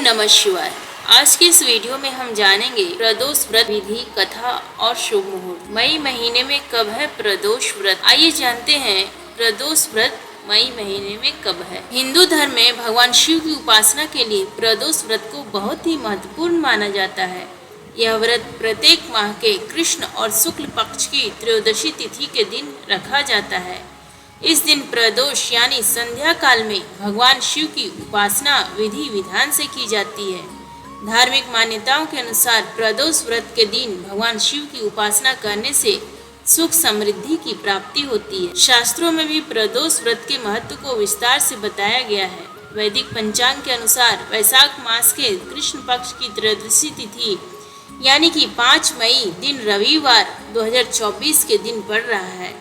नमः शिवाय। आज के इस वीडियो में हम जानेंगे प्रदोष व्रत विधि, कथा और शुभ मुहूर्त। मई महीने में कब है प्रदोष व्रत? आइए जानते हैं प्रदोष व्रत मई महीने में कब है। हिंदू धर्म में भगवान शिव की उपासना के लिए प्रदोष व्रत को बहुत ही महत्वपूर्ण माना जाता है। यह व्रत प्रत्येक माह के कृष्ण और शुक्ल पक्ष की त्रयोदशी तिथि के दिन रखा जाता है। इस दिन प्रदोष यानी संध्या काल में भगवान शिव की उपासना विधि विधान से की जाती है। धार्मिक मान्यताओं के अनुसार प्रदोष व्रत के दिन भगवान शिव की उपासना करने से सुख समृद्धि की प्राप्ति होती है। शास्त्रों में भी प्रदोष व्रत के महत्व को विस्तार से बताया गया है। वैदिक पंचांग के अनुसार वैशाख मास के कृष्ण पक्ष की त्रयोदशी तिथि यानी कि 5 मई दिन रविवार 2024 के दिन पड़ रहा है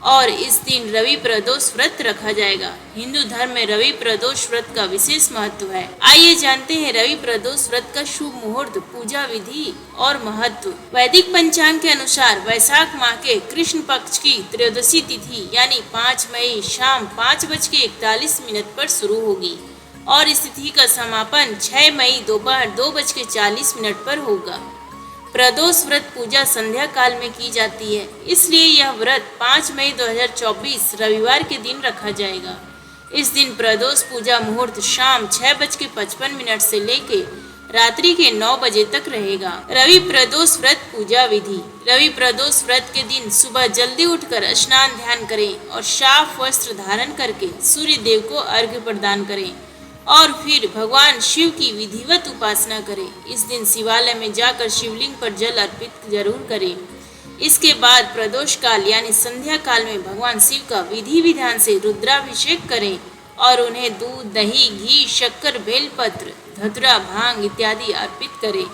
और इस दिन रवि प्रदोष व्रत रखा जाएगा। हिंदू धर्म में रवि प्रदोष व्रत का विशेष महत्व है। आइए जानते हैं रवि प्रदोष व्रत का शुभ मुहूर्त, पूजा विधि और महत्व। वैदिक पंचांग के अनुसार वैशाख माह के कृष्ण पक्ष की त्रयोदशी तिथि यानी 5 मई शाम 5:41 पर शुरू होगी और इस तिथि का समापन 6 मई दोपहर 2:40 पर होगा। प्रदोष व्रत पूजा संध्या काल में की जाती है, इसलिए यह व्रत 5 मई 2024 रविवार के दिन रखा जाएगा। इस दिन प्रदोष पूजा मुहूर्त शाम 6:55 से लेके रात्रि के 9 बजे तक रहेगा। रवि प्रदोष व्रत पूजा विधि। रवि प्रदोष व्रत के दिन सुबह जल्दी उठकर स्नान ध्यान करें और साफ वस्त्र धारण करके सूर्य देव को अर्घ्य प्रदान करें और फिर भगवान शिव की विधिवत उपासना करें। इस दिन शिवालय में जाकर शिवलिंग पर जल अर्पित जरूर करें। इसके बाद प्रदोष काल यानी संध्या काल में भगवान शिव का विधि विधान से रुद्राभिषेक करें और उन्हें दूध, दही, घी, शक्कर, बेलपत्र, धतुरा, भांग इत्यादि अर्पित करें।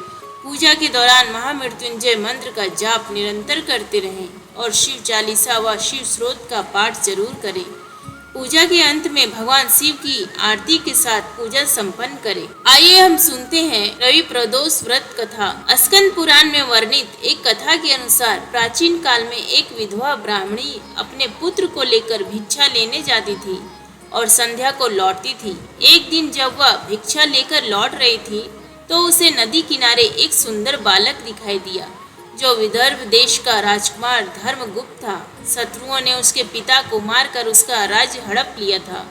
पूजा के दौरान महामृत्युंजय मंत्र का जाप निरंतर करते रहें और शिव चालीसा व शिव स्रोत का पाठ जरूर करें। पूजा के अंत में भगवान शिव की आरती के साथ पूजा संपन्न करें। आइए हम सुनते हैं रवि प्रदोष व्रत कथा। स्कंद पुराण में वर्णित एक कथा के अनुसार प्राचीन काल में एक विधवा ब्राह्मणी अपने पुत्र को लेकर भिक्षा लेने जाती थी और संध्या को लौटती थी। एक दिन जब वह भिक्षा लेकर लौट रही थी तो उसे नदी किनारे एक सुंदर बालक दिखाई दिया जो विदर्भ देश का राजकुमार धर्मगुप्त था। शत्रुओं ने उसके पिता को मारकर उसका राज्य हड़प लिया था।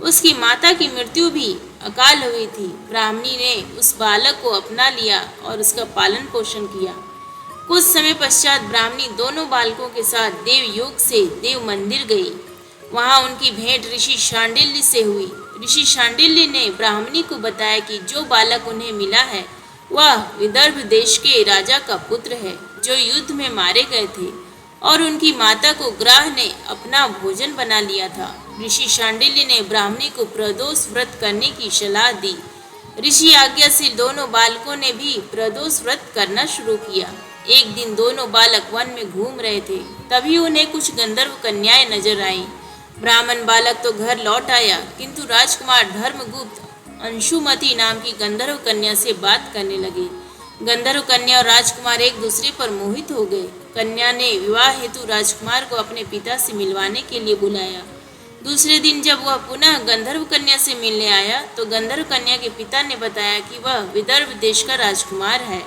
उसकी माता की मृत्यु भी अकाल हुई थी। ब्राह्मणी ने उस बालक को अपना लिया और उसका पालन पोषण किया। कुछ समय पश्चात ब्राह्मणी दोनों बालकों के साथ देवयोग से देव मंदिर गई। वहां उनकी भेंट ऋषि शांडिल्य से हुई। ऋषि शांडिल्य ने ब्राह्मणी को बताया कि जो बालक उन्हें मिला है वह विदर्भ देश के राजा का पुत्र है जो युद्ध में मारे गए थे और उनकी माता को ग्राह ने अपना भोजन बना लिया था। ऋषि शांडिल्य ने ब्राह्मणी को प्रदोष व्रत करने की सलाह दी। ऋषि आज्ञा से दोनों बालकों ने भी प्रदोष व्रत करना शुरू किया। एक दिन दोनों बालक वन में घूम रहे थे, तभी उन्हें कुछ गंधर्व कन्याएं नजर आईं। ब्राह्मण बालक तो घर लौट आया, किंतु राजकुमार धर्मगुप्त अंशुमती नाम की गंधर्व कन्या से बात करने लगे। गंधर्व कन्या और राजकुमार एक दूसरे पर मोहित हो गए। कन्या ने विवाह हेतु राजकुमार को अपने पिता से मिलवाने के लिए बुलाया। दूसरे दिन जब वह पुनः गंधर्व कन्या से मिलने आया तो गंधर्व कन्या के पिता ने बताया कि वह विदर्भ देश का राजकुमार है।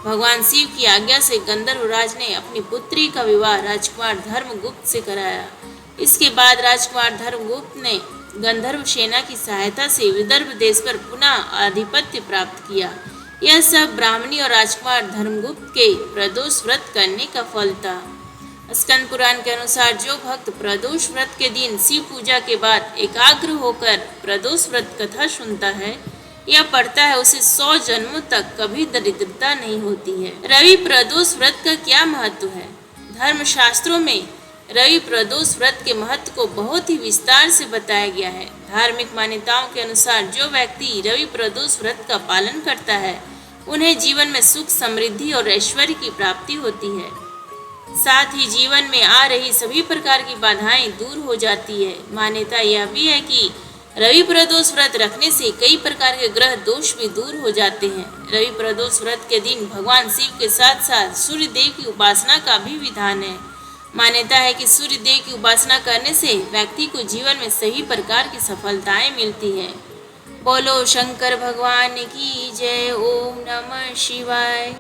भगवान शिव की आज्ञा से गंधर्व राज ने अपनी पुत्री का विवाह राजकुमार धर्मगुप्त से कराया। इसके बाद राजकुमार धर्मगुप्त ने गंधर्व सेना की सहायता से विदर्भ देश पर पुनः आधिपत्य प्राप्त किया। यह सब ब्राह्मणी और राजकुमार धर्मगुप्त के प्रदोष व्रत करने का फल था। स्कंद पुराण के अनुसार जो भक्त प्रदोष व्रत के दिन शिव पूजा के बाद एकाग्र होकर प्रदोष व्रत कथा सुनता है या पढ़ता है उसे 100 जन्मों तक कभी दरिद्रता नहीं होती है। रवि प्रदोष व्रत का क्या महत्व है? धर्मशास्त्रों में रवि प्रदोष व्रत के महत्व को बहुत ही विस्तार से बताया गया है। धार्मिक मान्यताओं के अनुसार जो व्यक्ति रवि प्रदोष व्रत का पालन करता है उन्हें जीवन में सुख समृद्धि और ऐश्वर्य की प्राप्ति होती है। साथ ही जीवन में आ रही सभी प्रकार की बाधाएं दूर हो जाती है। मान्यता यह भी है कि रवि प्रदोष व्रत रखने से कई प्रकार के ग्रह दोष भी दूर हो जाते हैं। रवि प्रदोष व्रत के दिन भगवान शिव के साथ साथ सूर्य देव की उपासना का भी विधान है। मान्यता है कि सूर्य देव की उपासना करने से व्यक्ति को जीवन में सभी प्रकार की सफलताएं मिलती हैं। बोलो शंकर भगवान की जय। ओम नमः शिवाय।